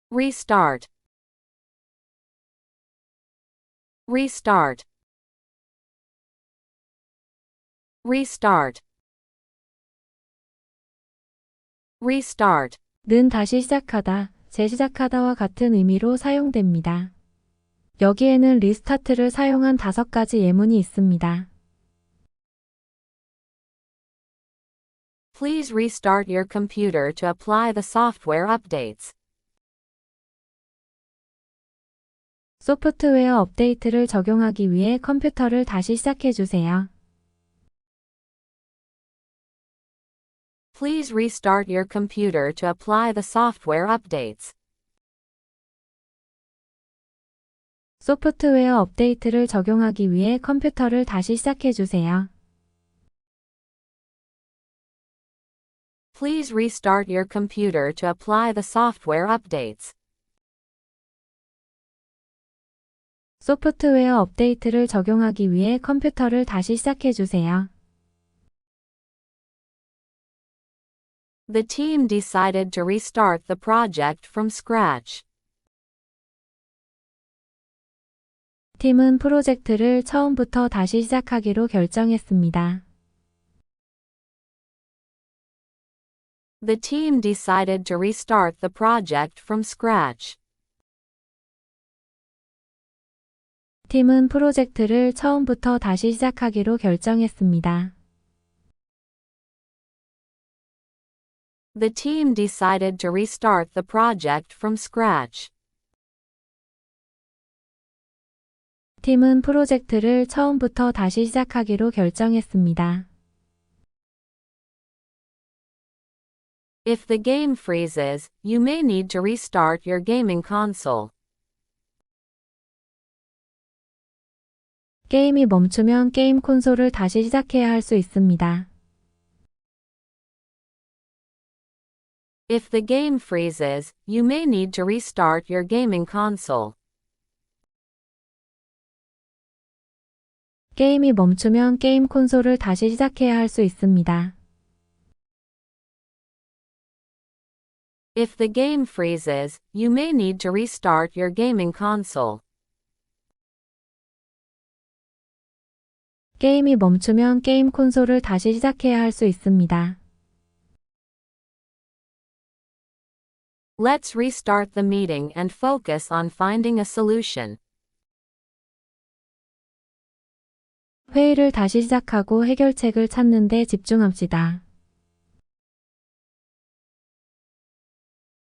Restart. Restart. Restart. Restart. 는 다시 시작하다, 재시작하다와 같은 의미로 사용됩니다. 여기에는 리스타트를 사용한 5가지 예문이 있습니다. Please restart your computer to apply the software updates. 소프트웨어 업데이트를 적용하기 위해 컴퓨터를 다시 시작해 주세요. Please restart your computer to apply the software updates. 소프트웨어 업데이트를 적용하기 위해 컴퓨터를 다시 시작해 주세요. Please restart your computer to apply the software updates. 소프트웨어 업데이트를 적용하기 위해 컴퓨터를 다시 시작해 주세요. The team decided to restart the project from scratch. 팀은 프로젝트를 처음부터 다시 시작하기로 결정했습니다. The team decided to restart the project from scratch. 팀은 프로젝트를 처음부터 다시 시작하기로 결정했습니다. The team decided to restart the project from scratch. 팀은 프로젝트를 처음부터 다시 시작하기로 결정했습니다. If the game freezes, you may need to restart your gaming console. 게임이 멈추면 게임 콘솔을 다시 시작해야 할 수 있습니다. If the game freezes, you may need to restart your gaming console. 게임이 멈추면 게임 콘솔을 다시 시작해야 할 수 있습니다. If the game freezes, you may need to restart your gaming console. 게임이 멈추면 게임 콘솔을 다시 시작해야 할 수 있습니다. Let's restart the meeting and focus on finding a solution. 회의를 다시 시작하고 해결책을 찾는 데 집중합시다.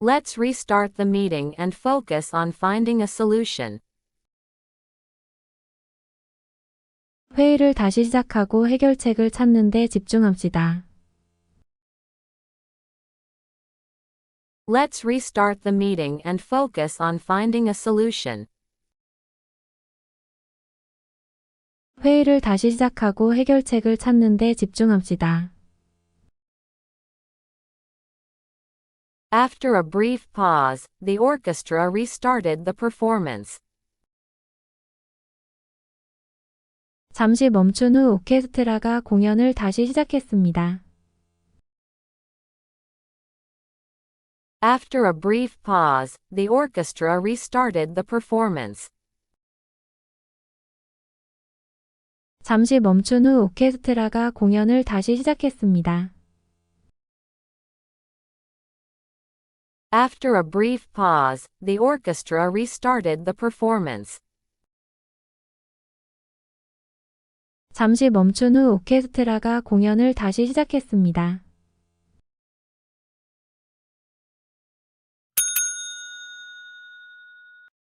Let's restart the meeting and focus on finding a solution. 회의를 다시 시작하고 해결책을 찾는 데 집중합시다. Let's restart the meeting and focus on finding a solution. 회의를 다시 시작하고 해결책을 찾는 데 집중합시다. After a brief pause, the orchestra restarted the performance. 잠시 멈춘 후 오케스트라가 공연을 다시 시작했습니다. After a brief pause, the orchestra restarted the performance. 잠시 멈춘 후 오케스트라가 공연을 다시 시작했습니다. After a brief pause, the orchestra restarted the performance. 잠시 멈춘 후 오케스트라가 공연을 다시 시작했습니다.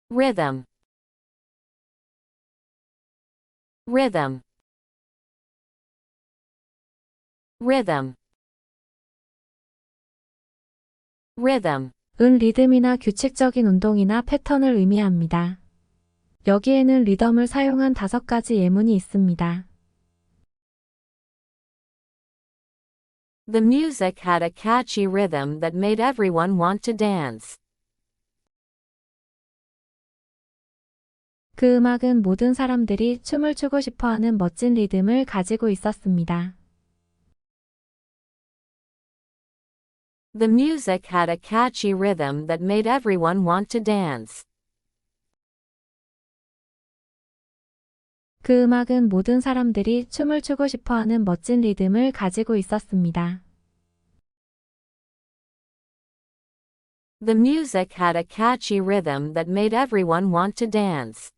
Rhythm. Rhythm. Rhythm. Rhythm. 은 리듬이나 규칙적인 운동이나 패턴을 의미합니다. 여기에는 리듬을 사용한 5가지 예문이 있습니다. The music had a catchy rhythm that made everyone want to dance. 그 음악은 모든 사람들이 춤을 추고 싶어하는 멋진 리듬을 가지고 있었습니다. The music had a catchy rhythm that made everyone want to dance. 그 음악은 모든 사람들이 춤을 추고 싶어하는 멋진 리듬을 가지고 있었습니다. The music had a catchy rhythm that made everyone want to dance.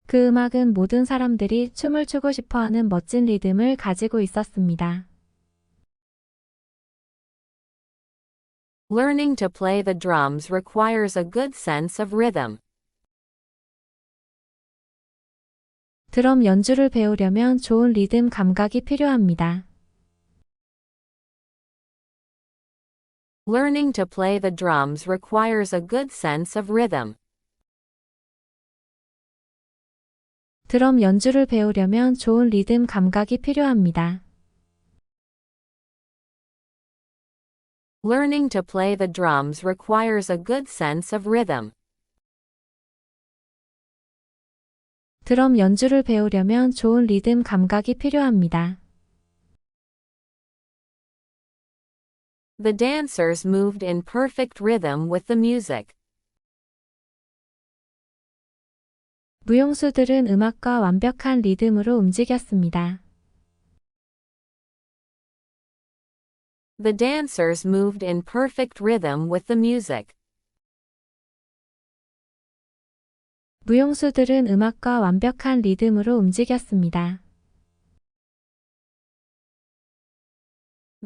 그 음악은 모든 사람들이 춤을 추고 싶어하는 멋진 리듬을 가지고 있었습니다. Learning to play the drums requires a good sense of rhythm. 드럼 연주를 배우려면 좋은 리듬 감각이 필요합니다. Learning to play the drums requires a good sense of rhythm. 드럼 연주를 배우려면 좋은 리듬 감각이 필요합니다. Learning to play the drums requires a good sense of rhythm. 드럼 연주를 배우려면 좋은 리듬 감각이 필요합니다. The dancers moved in perfect rhythm with the music. 무용수들은 음악과 완벽한 리듬으로 움직였습니다. The dancers moved in perfect rhythm with the music. 무용수들은 음악과 완벽한 리듬으로 움직였습니다.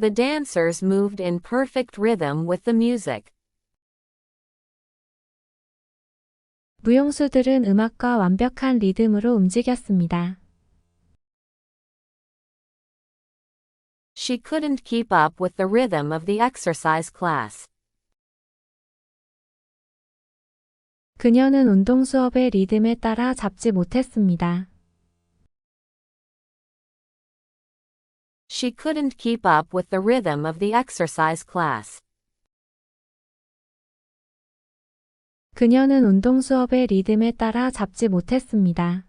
The dancers moved in perfect rhythm with the music. 무용수들은 음악과 완벽한 리듬으로 움직였습니다. She couldn't keep up with the rhythm of the exercise class. 그녀는 운동 수업의 리듬에 따라 잡지 못했습니다. She couldn't keep up with the rhythm of the exercise class. 그녀는 운동 수업의 리듬에 따라 잡지 못했습니다.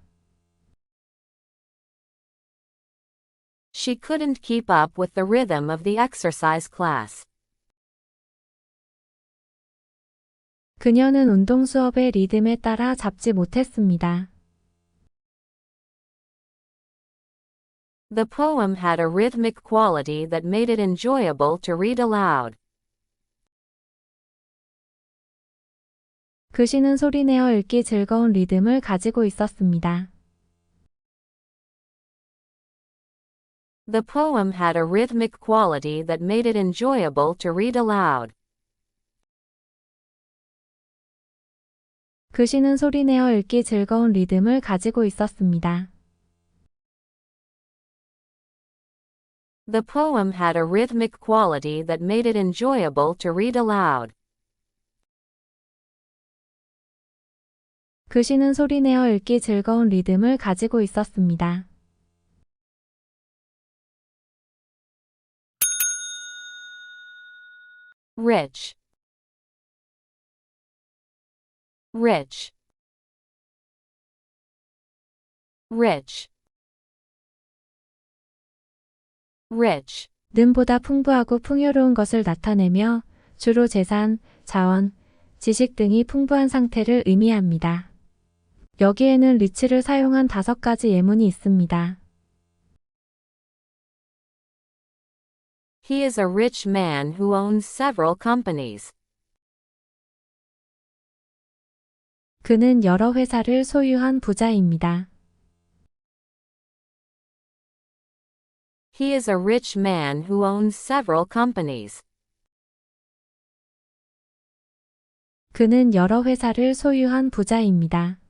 She couldn't keep up with the rhythm of the exercise class. 그녀는 운동 수업의 리듬에 따라 잡지 못했습니다. The poem had a rhythmic quality that made it enjoyable to read aloud. 그 시는 소리내어 읽기 즐거운 리듬을 가지고 있었습니다. The poem had a rhythmic quality that made it enjoyable to read aloud. 그 시는 소리내어 읽기 즐거운 리듬을 가지고 있었습니다. The poem had a rhythmic quality that made it enjoyable to read aloud. 그 시는 소리내어 읽기 즐거운 리듬을 가지고 있었습니다. Rich. Rich. Rich. Rich. 는보다 풍부하고 풍요로운 것을 나타내며 주로 재산, 자원, 지식 등이 풍부한 상태를 의미합니다. 여기에는 리치를 사용한 5가지 예문이 있습니다. He is a rich man who owns several companies. 그는 여러 회사를 소유한 부자입니다. He is a rich man who owns several companies. 그는 여러 회사를 소유한 부자입니다.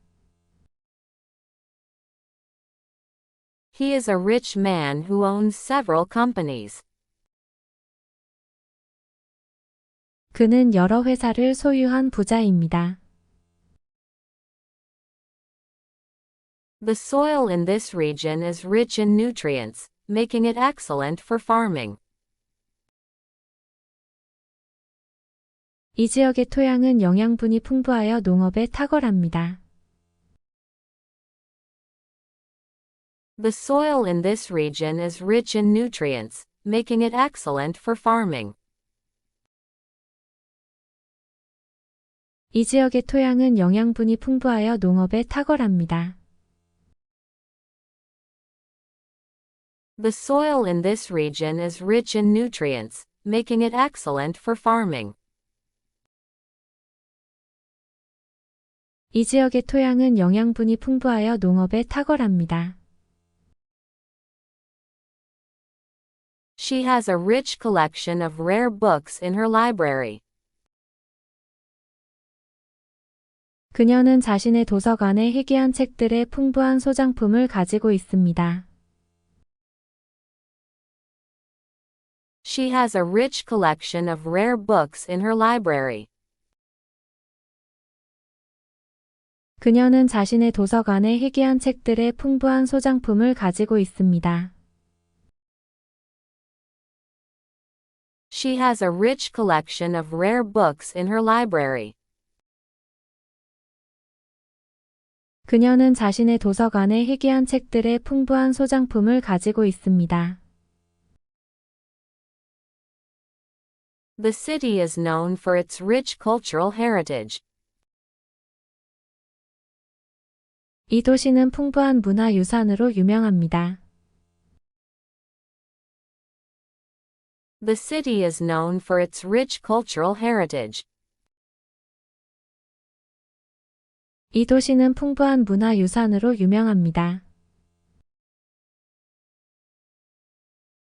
He is a rich man who owns several companies. 그는 여러 회사를 소유한 부자입니다. The soil in this region is rich in nutrients, making it excellent for farming. 이 지역의 토양은 영양분이 풍부하여 농업에 탁월합니다. The soil in this region is rich in nutrients, making it excellent for farming. 이 지역의 토양은 영양분이 풍부하여 농업에 탁월합니다. The soil in this region is rich in nutrients, making it excellent for farming. 이 지역의 토양은 영양분이 풍부하여 농업에 탁월합니다. She has a rich collection of rare books in her library. 그녀는 자신의 도서관에 희귀한 책들의 풍부한 소장품을 가지고 있습니다. She has a rich collection of rare books in her library. 그녀는 자신의 도서관에 희귀한 책들의 풍부한 소장품을 가지고 있습니다. She has a rich collection of rare books in her library. 그녀는 자신의 도서관에 희귀한 책들의 풍부한 소장품을 가지고 있습니다. The city is known for its rich cultural heritage. 이 도시는 풍부한 문화 유산으로 유명합니다. The city is known for its rich cultural heritage. 이 도시는 풍부한 문화 유산으로 유명합니다.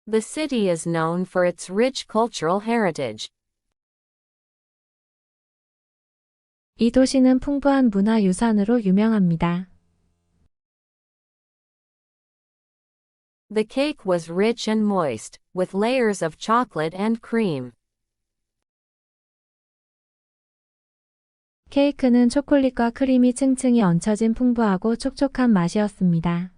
The city is known for its rich cultural heritage. 이 도시는 풍부한 문화 유산으로 유명합니다. The cake was rich and moist, with layers of chocolate and cream. 케이크는 초콜릿과 크림이 층층이 얹혀진 풍부하고 촉촉한 맛이었습니다.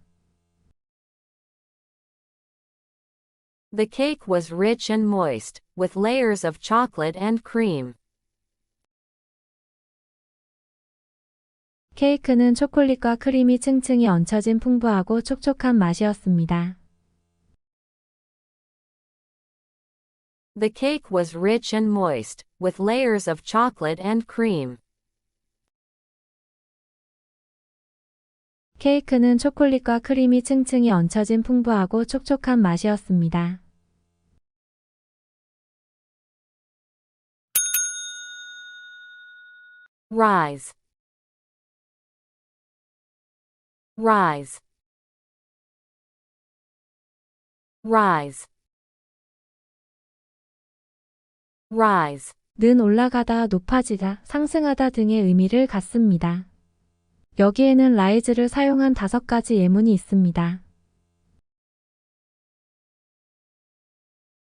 The cake was rich and moist, with layers of chocolate and cream. 케이크는 초콜릿과 크림이 층층이 얹혀진 풍부하고 촉촉한 맛이었습니다. The cake was rich and moist, with layers of chocolate and cream. 케이크는 초콜릿과 크림이 층층이 얹혀진 풍부하고 촉촉한 맛이었습니다. Rise. Rise. Rise. Rise. 는 올라가다, 높아지다, 상승하다 등의 의미를 갖습니다. 여기에는 rise를 사용한 5가지 예문이 있습니다.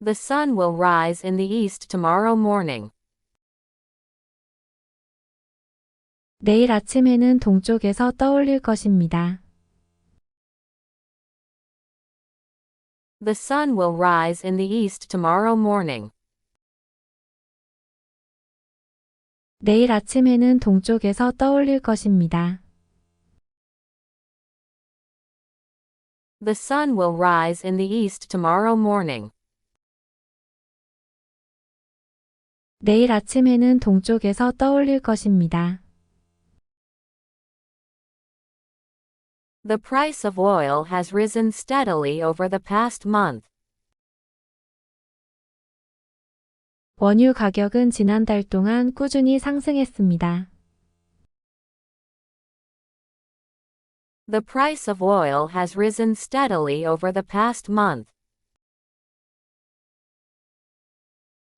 The sun will rise in the east tomorrow morning. 내일 아침에는 동쪽에서 떠올릴 것입니다. The sun will rise in the east tomorrow morning. 내일 아침에는 동쪽에서 떠올릴 것입니다. The sun will rise in the east tomorrow morning. 내일 아침에는 동쪽에서 떠올릴 것입니다. The price of oil has risen steadily over the past month. 원유 가격은 지난달 동안 꾸준히 상승했습니다. The price of oil has risen steadily over the past month.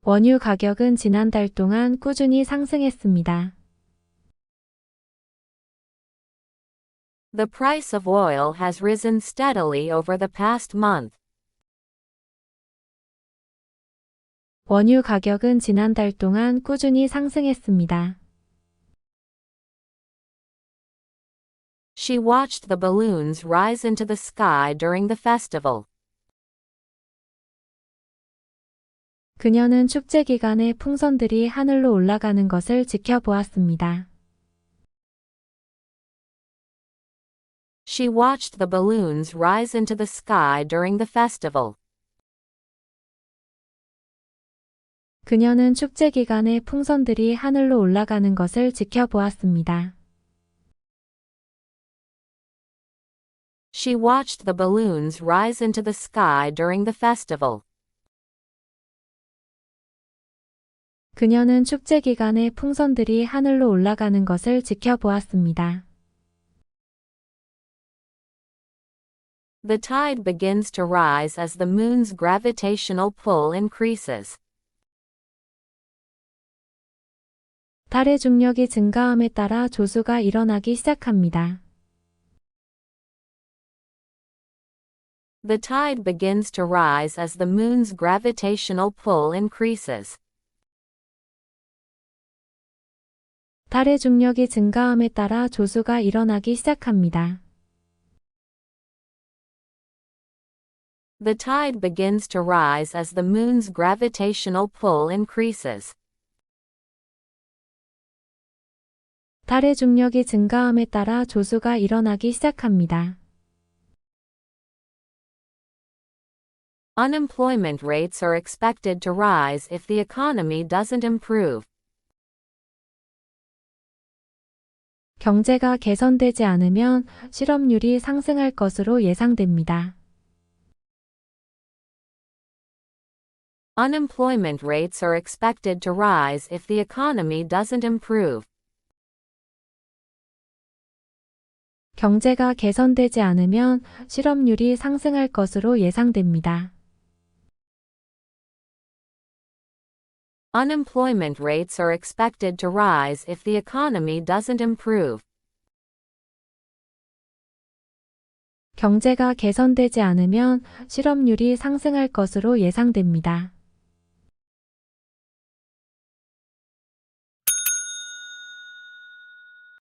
원유 가격은 지난달 동안 꾸준히 상승했습니다. The price of oil has risen steadily over the past month. 원유 가격은 지난달 동안 꾸준히 상승했습니다. She watched the balloons rise into the sky during the festival. 그녀는 축제 기간에 풍선들이 하늘로 올라가는 것을 지켜보았습니다. She watched the balloons rise into the sky during the festival. 그녀는 축제 기간에 풍선들이 하늘로 올라가는 것을 지켜보았습니다. She watched the balloons rise into the sky during the festival. 그녀는 축제 기간에 풍선들이 하늘로 올라가는 것을 지켜보았습니다. The tide begins to rise as the moon's gravitational pull increases. 달의 중력이 증가함에 따라 조수가 일어나기 시작합니다. The tide begins to rise as the moon's gravitational pull increases. 달의 중력이 증가함에 따라 조수가 일어나기 시작합니다. The tide begins to rise as the moon's gravitational pull increases. 달의 중력이 증가함에 따라 조수가 일어나기 시작합니다. Unemployment rates are expected to rise if the economy doesn't improve. 경제가 개선되지 않으면 실업률이 상승할 것으로 예상됩니다. Unemployment rates are expected to rise if the economy doesn't improve. 경제가 개선되지 않으면 실업률이 상승할 것으로 예상됩니다. Unemployment rates are expected to rise if the economy doesn't improve. 경제가 개선되지 않으면 실업률이 상승할 것으로 예상됩니다.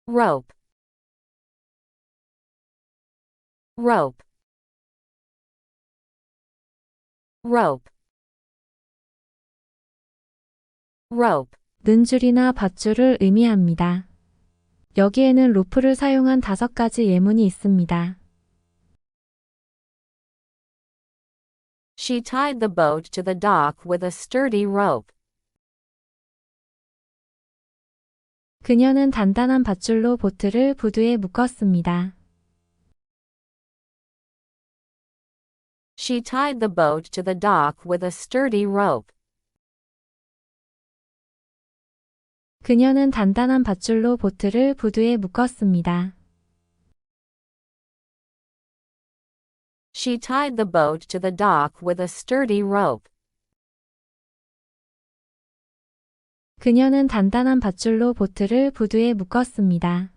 Rope. Rope. Rope. Rope. 는줄이나 밧줄을 의미합니다. 여기에는 로프를 사용한 5가지 예문이 있습니다. She tied the boat to the dock with a sturdy rope. 그녀는 단단한 밧줄로 보트를 부두에 묶었습니다. She tied the boat to the dock with a sturdy rope. 그녀는 단단한 밧줄로 보트를 부두에 묶었습니다. She tied the boat to the dock with a sturdy rope. 그녀는 단단한 밧줄로 보트를 부두에 묶었습니다.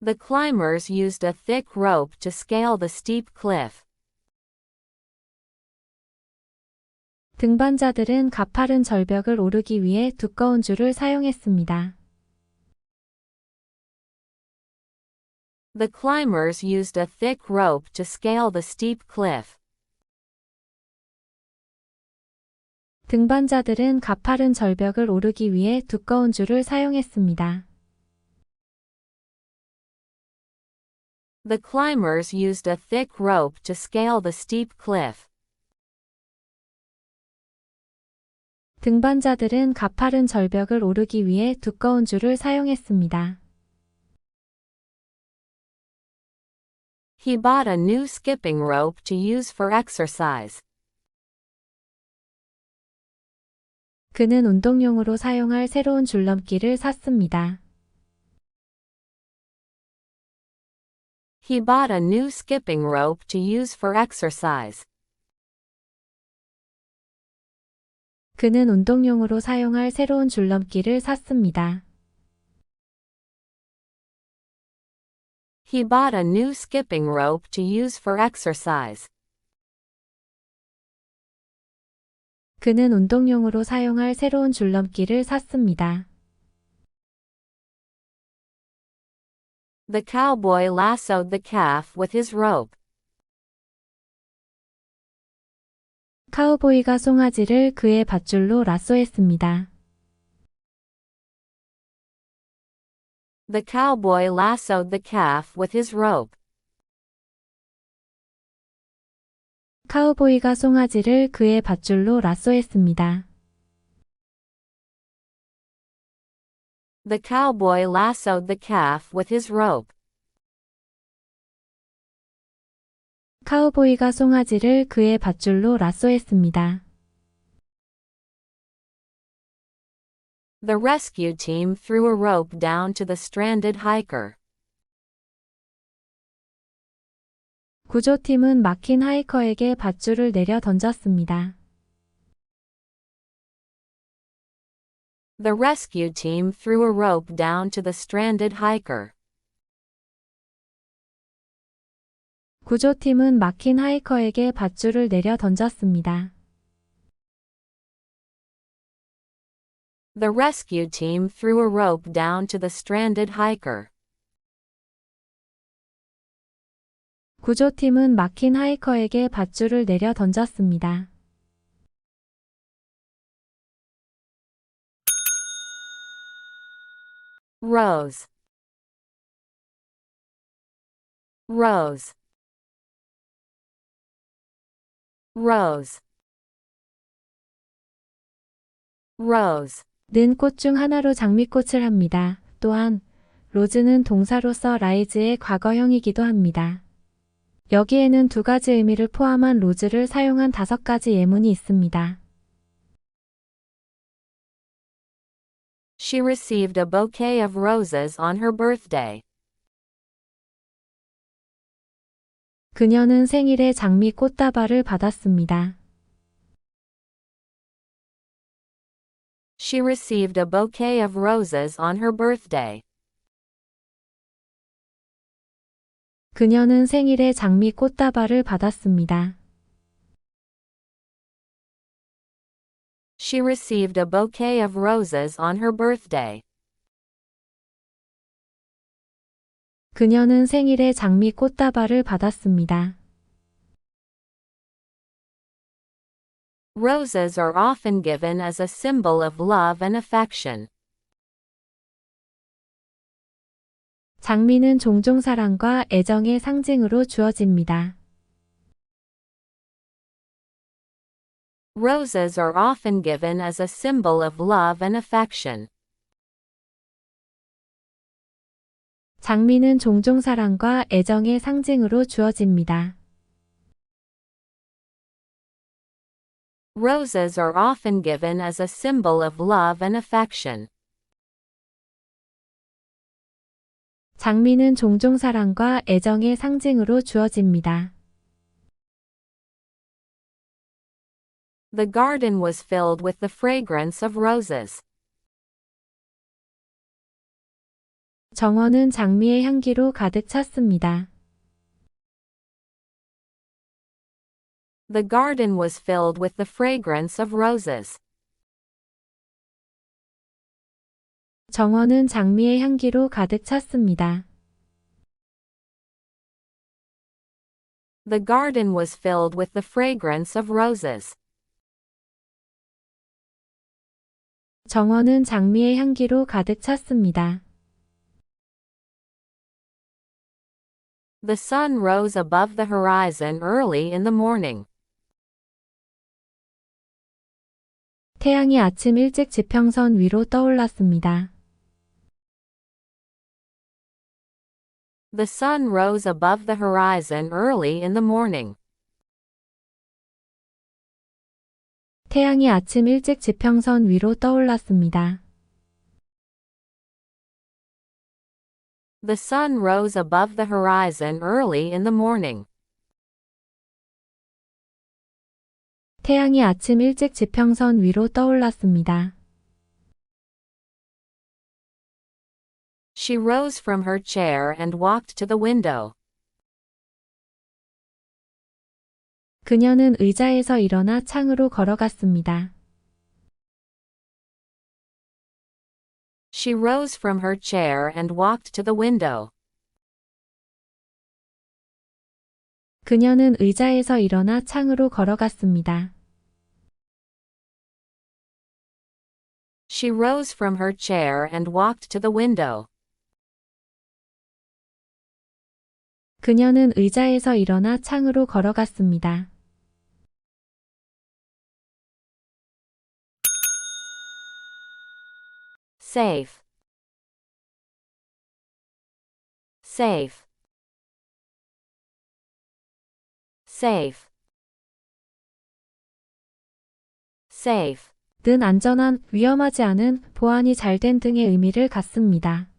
The climbers used a thick rope to scale the steep cliff. 등반자들은 가파른 절벽을 오르기 위해 두꺼운 줄을 사용했습니다. The climbers used a thick rope to scale the steep cliff. 등반자들은 가파른 절벽을 오르기 위해 두꺼운 줄을 사용했습니다. The climbers used a thick rope to scale the steep cliff. 등반자들은 가파른 절벽을 오르기 위해 두꺼운 줄을 사용했습니다. He bought a new skipping rope to use for exercise. 그는 운동용으로 사용할 새로운 줄넘기를 샀습니다. He bought a new skipping rope to use for exercise. 그는 운동용으로 사용할 새로운 줄넘기를 샀습니다. He bought a new skipping rope to use for exercise. 그는 운동용으로 사용할 새로운 줄넘기를 샀습니다. The cowboy lassoed the calf with his rope. 카우보이가 송아지를 그의 밧줄로 라쏘했습니다. The cowboy lassoed the calf with his rope. 카우보이가 송아지를 그의 밧줄로 라쏘했습니다. The cowboy lassoed the calf with his rope. 카우보이가 송아지를 그의 밧줄로 라쏘했습니다. The rescue team threw a rope down to the stranded hiker. 구조팀은 막힌 하이커에게 밧줄을 내려 던졌습니다. The rescue team threw a rope down to the stranded hiker. 구조팀은 막힌 하이커에게 밧줄을 내려 던졌습니다. The rescue team threw a rope down to the stranded hiker. 구조팀은 막힌 하이커에게 밧줄을 내려 던졌습니다. Rose. Rose. Rose. Rose. 는 꽃 중 하나로 장미꽃을 합니다. 또한 로즈는 동사로서 라이즈의 과거형이기도 합니다. 여기에는 두 가지 의미를 포함한 로즈를 사용한 5가지 예문이 있습니다. She received a bouquet of roses on her birthday. 그녀는 생일에 장미 꽃다발을 받았습니다. She received a bouquet of roses on her birthday. 그녀는 생일에 장미 꽃다발을 받았습니다. She received a bouquet of roses on her birthday. 그녀는 생일에 장미 꽃다발을 받았습니다. Roses are often given as a symbol of love and affection. 장미는 종종 사랑과 애정의 상징으로 주어집니다. Roses are often given as a symbol of love and affection. 장미는 종종 사랑과 애정의 상징으로 주어집니다. Roses are often given as a symbol of love and affection. 장미는 종종 사랑과 애정의 상징으로 주어집니다. The garden was filled with the fragrance of roses. 정원은 장미의 향기로 가득 찼습니다. The garden was filled with the fragrance of roses. 정원은 장미의 향기로 가득 찼습니다. The garden was filled with the fragrance of roses. 정원은 장미의 향기로 가득 찼습니다. The sun rose above the horizon early in the morning. 태양이 아침 일찍 지평선 위로 떠올랐습니다. The sun rose above the horizon early in the morning. 태양이 아침 일찍 지평선 위로 떠올랐습니다. The sun rose above the horizon early in the morning. 태양이 아침 일찍 지평선 위로 떠올랐습니다. She rose from her chair and walked to the window. 그녀는 의자에서 일어나 창으로 걸어갔습니다. She rose from her chair and walked to the window. 그녀는 의자에서 일어나 창으로 걸어갔습니다. She rose from her chair and walked to the window. 그녀는 의자에서 일어나 창으로 걸어갔습니다. safe, safe, safe, safe. 는 안전한, 위험하지 않은, 보안이 잘 된 등의 의미를 갖습니다.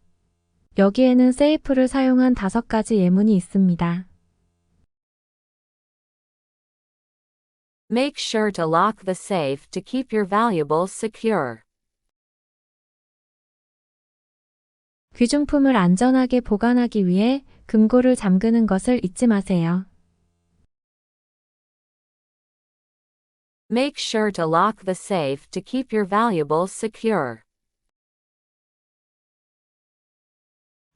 여기에는 safe를 사용한 5가지 예문이 있습니다. Make sure to lock the safe to keep your valuables secure. 귀중품을 안전하게 보관하기 위해 금고를 잠그는 것을 잊지 마세요. Make sure to lock the safe to keep your valuables secure.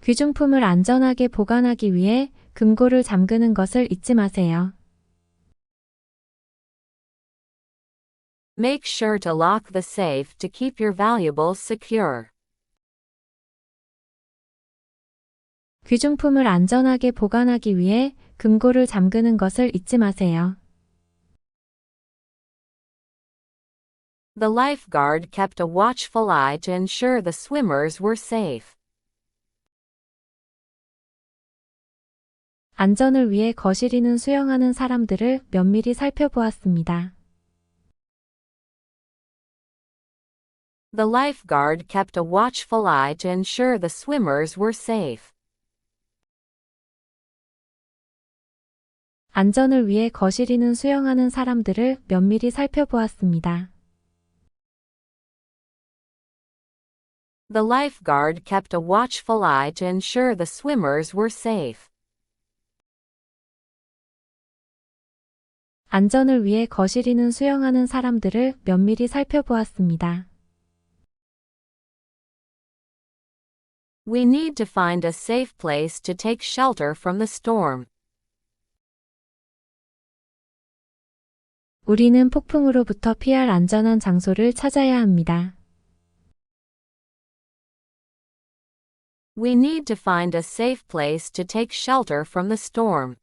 귀중품을 안전하게 보관하기 위해 금고를 잠그는 것을 잊지 마세요. Make sure to lock the safe to keep your valuables secure. 귀중품을 안전하게 보관하기 위해 금고를 잠그는 것을 잊지 마세요. The lifeguard kept a watchful eye to ensure the swimmers were safe. 안전을 위해 거실이는 수영하는 사람들을 면밀히 살펴보았습니다. The lifeguard kept a watchful eye to ensure the swimmers were safe. 안전을 위해 거실이는 수영하는 사람들을 면밀히 살펴보았습니다. The lifeguard kept a watchful eye to ensure the swimmers were safe. 안전을 위해 거실이는 수영하는 사람들을 면밀히 살펴보았습니다. We need to find a safe place to take shelter from the storm. 우리는 폭풍으로부터 피할 안전한 장소를 찾아야 합니다. We need to find a safe place to take shelter from the storm.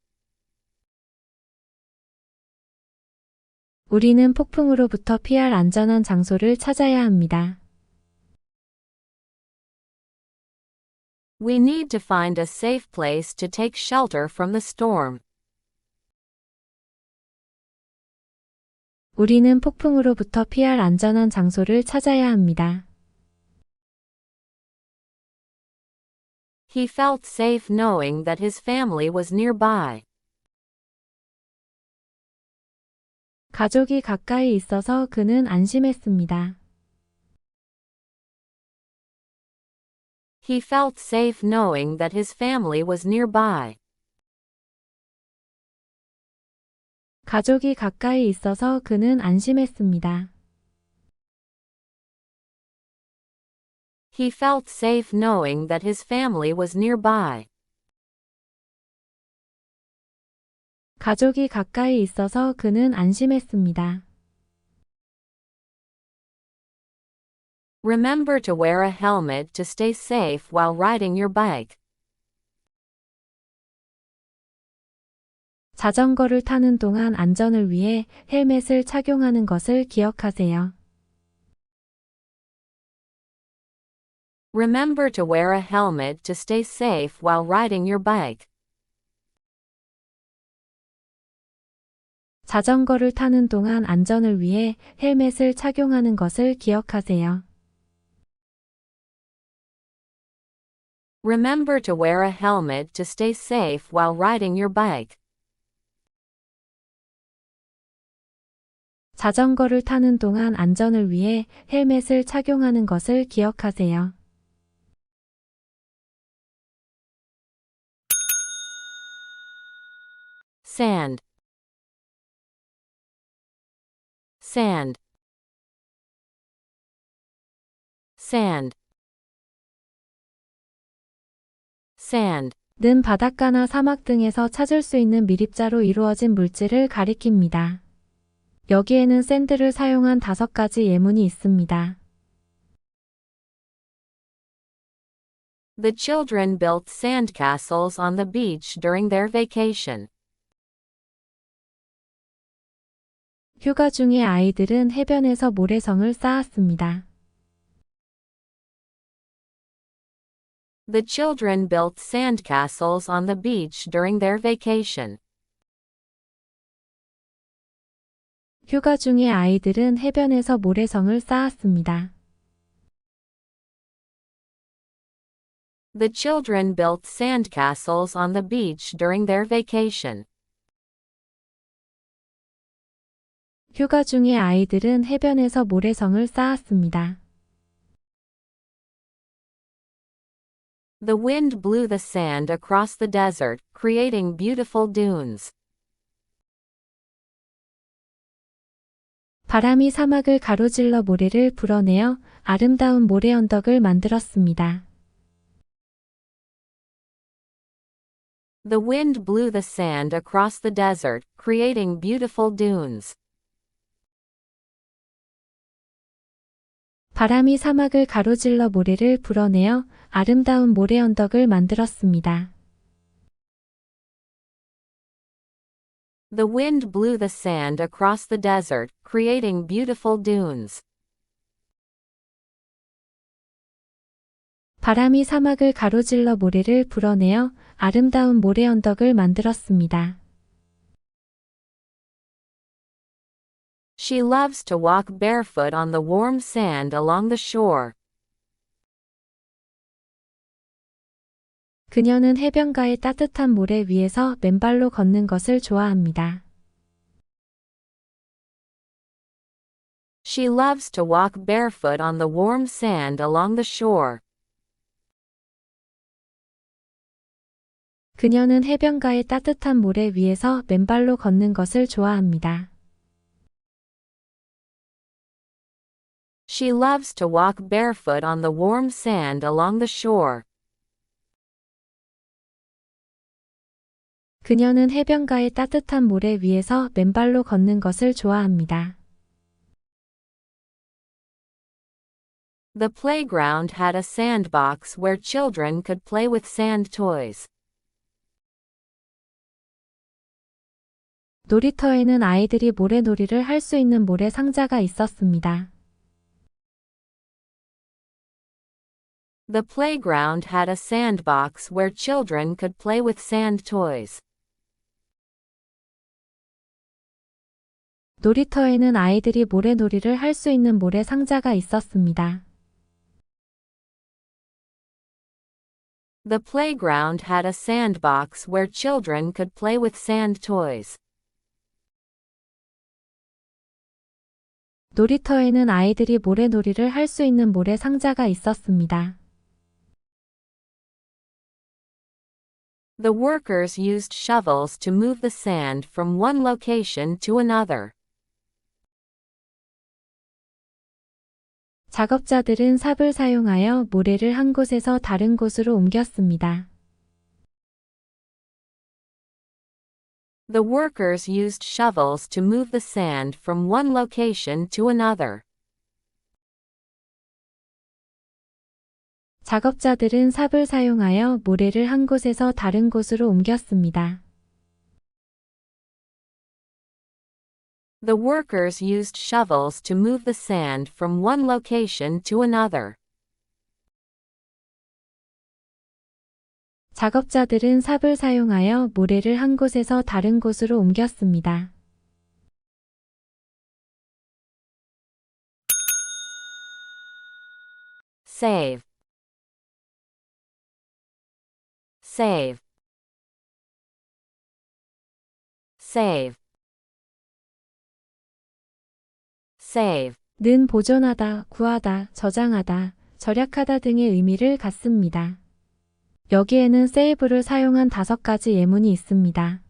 우리는 폭풍으로부터 피할 안전한 장소를 찾아야 합니다. We need to find a safe place to take shelter from the storm. 우리는 폭풍으로부터 피할 안전한 장소를 찾아야 합니다. He felt safe knowing that his family was nearby. 가족이 가까이 있어서 그는 안심했습니다. He felt safe knowing that his family was nearby. 가족이 가까이 있어서 그는 안심했습니다. He felt safe knowing that his family was nearby. 가족이 가까이 있어서 그는 안심했습니다. Remember to wear a helmet to stay safe while riding your bike. 자전거를 타는 동안 안전을 위해 헬멧을 착용하는 것을 기억하세요. Remember to wear a helmet to stay safe while riding your bike. 자전거를 타는 동안 안전을 위해 헬멧을 착용하는 것을 기억하세요. Remember to wear a helmet to stay safe while riding your bike. 자전거를 타는 동안 안전을 위해 헬멧을 착용하는 것을 기억하세요. Sand, sand, sand, sand. 는 바닷가나 사막 등에서 찾을 수 있는 미립자로 이루어진 물질을 가리킵니다. 여기에는 샌드를 사용한 5가지 예문이 있습니다. The children built sandcastles on the beach during their vacation. 휴가 중에 아이들은 해변에서 모래성을 쌓았습니다. The children built sandcastles on the beach during their vacation. 휴가 중에 아이들은 해변에서 모래성을 쌓았습니다. The children built sandcastles on the beach during their vacation. 휴가 중에 아이들은 해변에서 모래성을 쌓았습니다. The wind blew the sand across the desert, creating beautiful dunes. 바람이 사막을 가로질러 모래를 불어내어 아름다운 모래 언덕을 만들었습니다. The wind blew the sand across the desert, creating beautiful dunes. 바람이 사막을 가로질러 모래를 불어내어 아름다운 모래 언덕을 만들었습니다. The wind blew the sand across the desert, creating beautiful dunes. 바람이 사막을 가로질러 모래를 불어내어 아름다운 모래 언덕을 만들었습니다. She loves to walk barefoot on the warm sand along the shore. 그녀는 해변가의 따뜻한 모래 위에서 맨발로 걷는 것을 좋아합니다. She loves to walk barefoot on the warm sand along the shore. 그녀는 해변가의 따뜻한 모래 위에서 맨발로 걷는 것을 좋아합니다. She loves to walk barefoot on the warm sand along the shore. 그녀는 해변가의 따뜻한 모래 위에서 맨발로 걷는 것을 좋아합니다. The playground had a sandbox where children could play with sand toys. 놀이터에는 아이들이 모래놀이를 할 수 있는 모래 상자가 있었습니다. The playground had a sandbox where children could play with sand toys. 놀이터에는 아이들이 모래놀이를 할 수 있는 모래 상자가 있었습니다. The playground had a sandbox where children could play with sand toys. 놀이터에는 아이들이 모래놀이를 할 수 있는 모래 상자가 있었습니다. The workers used shovels to move the sand from one location to another. 작업자들은 삽을 사용하여 모래를 한 곳에서 다른 곳으로 옮겼습니다. The workers used shovels to move the sand from one location to another. 작업자들은 삽을 사용하여 모래를 한 곳에서 다른 곳으로 옮겼습니다. The workers used shovels to move the sand from one location to another. 작업자들은 삽을 사용하여 모래를 한 곳에서 다른 곳으로 옮겼습니다. Save. Save. Save. Save. 는 보존하다, 구하다, 저장하다, 절약하다 등의 의미를 갖습니다. 여기에는 save를 사용한 5가지 예문이 있습니다.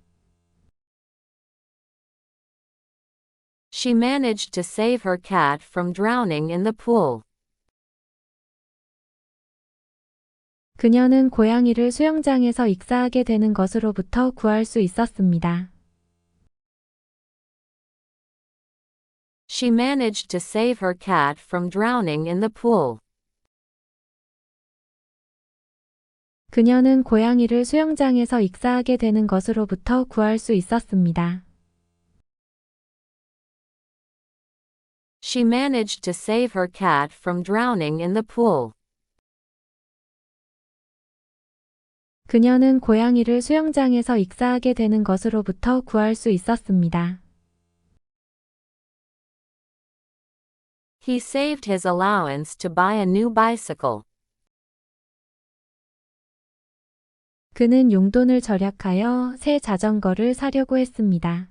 She managed to save her cat from drowning in the pool. 그녀는 고양이를 수영장에서 익사하게 되는 것으로부터 구할 수 있었습니다. She managed to save her cat from drowning in the pool. 그녀는 고양이를 수영장에서 익사하게 되는 것으로부터 구할 수 있었습니다. She managed to save her cat from drowning in the pool. 그녀는 고양이를 수영장에서 익사하게 되는 것으로부터 구할 수 있었습니다. He saved his allowance to buy a new bicycle. 그는 용돈을 절약하여 새 자전거를 사려고 했습니다.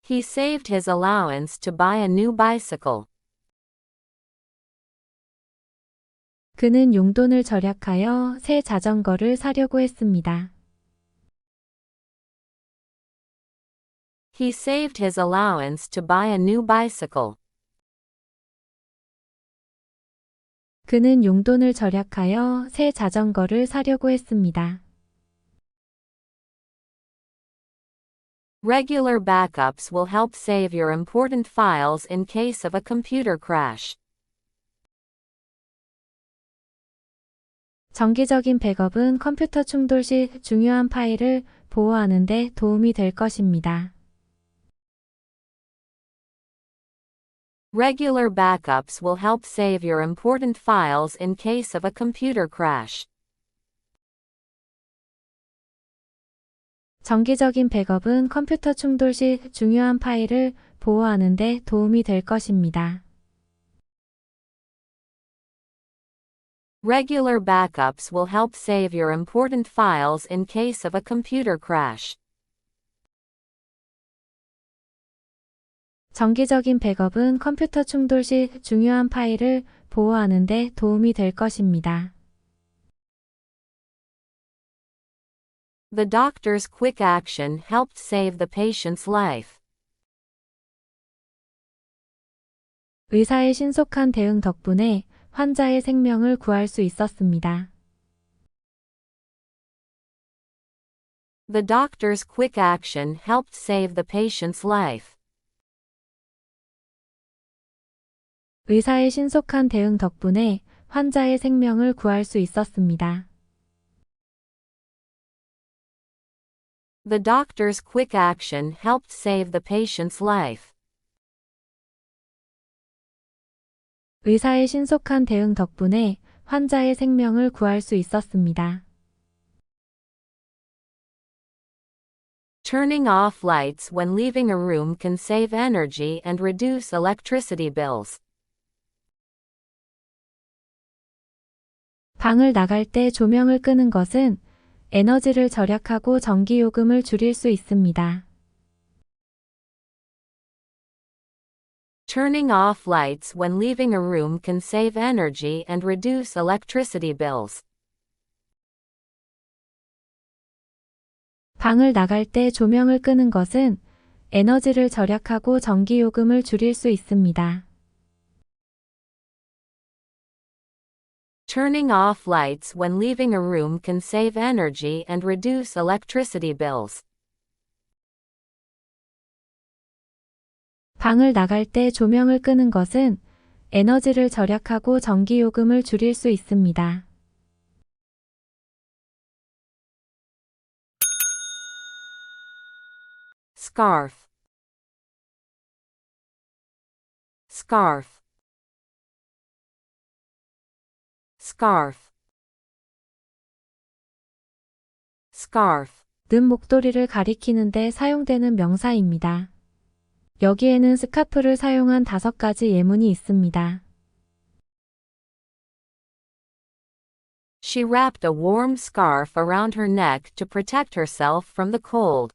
He saved his allowance to buy a new bicycle. 그는 용돈을 절약하여 새 자전거를 사려고 했습니다. He saved his allowance to buy a new bicycle. 그는 용돈을 절약하여 새 자전거를 사려고 했습니다. Regular backups will help save your important files in case of a computer crash. 정기적인 백업은 컴퓨터 충돌 시 중요한 파일을 보호하는 데 도움이 될 것입니다. Regular backups will help save your important files in case of a computer crash. 정기적인 백업은 컴퓨터 충돌 시 중요한 파일을 보호하는 데 도움이 될 것입니다. Regular backups will help save your important files in case of a computer crash. 정기적인 백업은 컴퓨터 충돌 시 중요한 파일을 보호하는 데 도움이 될 것입니다. The doctor's quick action helped save the patient's life. 의사의 신속한 대응 덕분에 환자의 생명을 구할 수 있었습니다. The doctor's quick action helped save the patient's life. 의사의 신속한 대응 덕분에 환자의 생명을 구할 수 있었습니다. The doctor's quick action helped save the patient's life. 의사의 신속한 대응 덕분에 환자의 생명을 구할 수 있었습니다. Turning off lights when leaving a room can save energy and reduce electricity bills. 방을 나갈 때 조명을 끄는 것은 에너지를 절약하고 전기요금을 줄일 수 있습니다. Turning off lights when leaving a room can save energy and reduce electricity bills. 방을 나갈 때 조명을 끄는 것은 에너지를 절약하고 전기요금을 줄일 수 있습니다. Turning off lights when leaving a room can save energy and reduce electricity bills. 방을 나갈 때 조명을 끄는 것은 에너지를 절약하고 전기요금을 줄일 수 있습니다. Scarf. Scarf. Scarf. Scarf. 는 목도리를 가리키는데 사용되는 명사입니다. 여기에는 스카프를 사용한 5가지 예문이 있습니다. She wrapped a warm scarf around her neck to protect herself from the cold.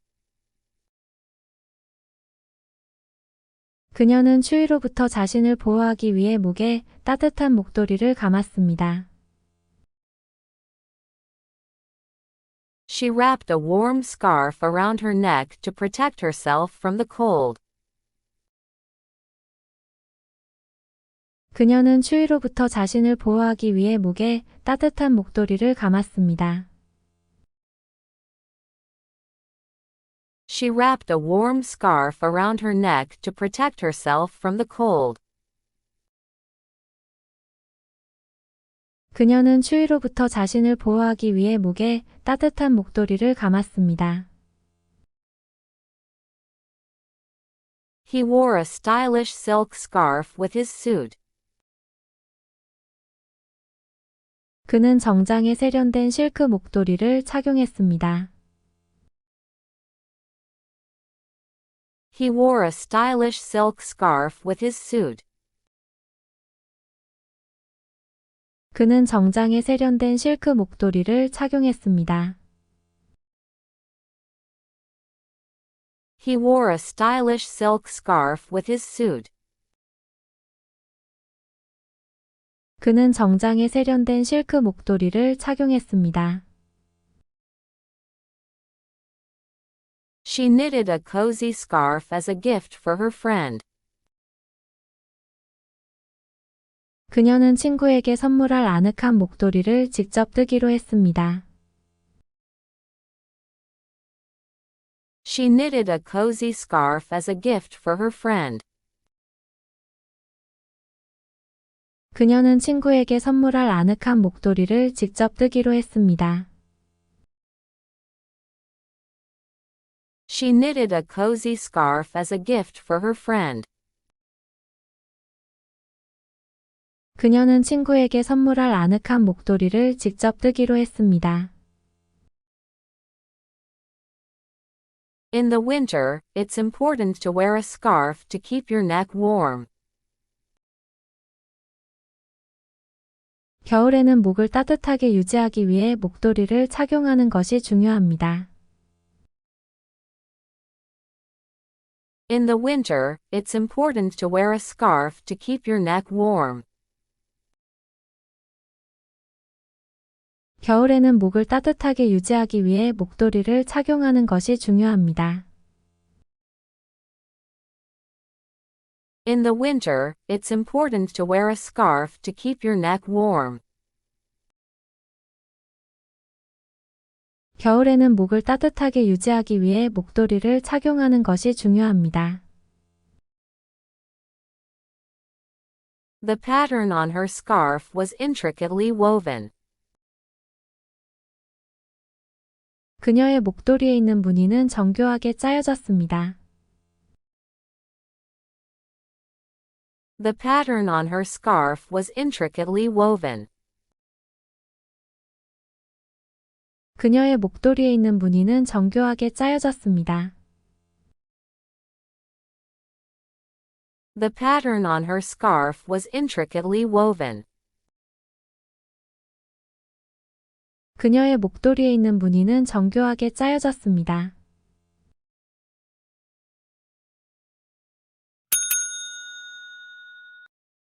그녀는 추위로부터 자신을 보호하기 위해 목에 따뜻한 목도리를 감았습니다. She wrapped a warm scarf around her neck to protect herself from the cold. 그녀는 추위로부터 자신을 보호하기 위해 목에 따뜻한 목도리를 감았습니다. She wrapped a warm scarf around her neck to protect herself from the cold. 그녀는 추위로부터 자신을 보호하기 위해 목에 따뜻한 목도리를 감았습니다. He wore a stylish silk scarf with his suit. 그는 정장에 세련된 실크 목도리를 착용했습니다. He wore a stylish silk scarf with his suit. 그는 정장에 세련된 실크 목도리를 착용했습니다. He wore a stylish silk scarf with his suit. 그는 정장에 세련된 실크 목도리를 착용했습니다. She knitted a cozy scarf as a gift for her friend. 그녀는 친구에게 선물할 아늑한 목도리를 직접 뜨기로 했습니다. She knitted a cozy scarf as a gift for her friend. 그녀는 친구에게 선물할 아늑한 목도리를 직접 뜨기로 했습니다. She knitted a cozy scarf as a gift for her friend. 그녀는 친구에게 선물할 아늑한 목도리를 직접 뜨기로 했습니다. In the winter, it's important to wear a scarf to keep your neck warm. 겨울에는 목을 따뜻하게 유지하기 위해 목도리를 착용하는 것이 중요합니다. In the winter, it's important to wear a scarf to keep your neck warm. 겨울에는 목을 따뜻하게 유지하기 위해 목도리를 착용하는 것이 중요합니다. In the winter, it's important to wear a scarf to keep your neck warm. 겨울에는 목을 따뜻하게 유지하기 위해 목도리를 착용하는 것이 중요합니다. The pattern on her scarf was intricately woven. 그녀의 목도리에 있는 무늬는 정교하게 짜여졌습니다. The pattern on her scarf was intricately woven. 그녀의 목도리에 있는 무늬는 정교하게 짜여졌습니다. The pattern on her scarf was intricately woven. 그녀의 목도리에 있는 무늬는 정교하게 짜여졌습니다.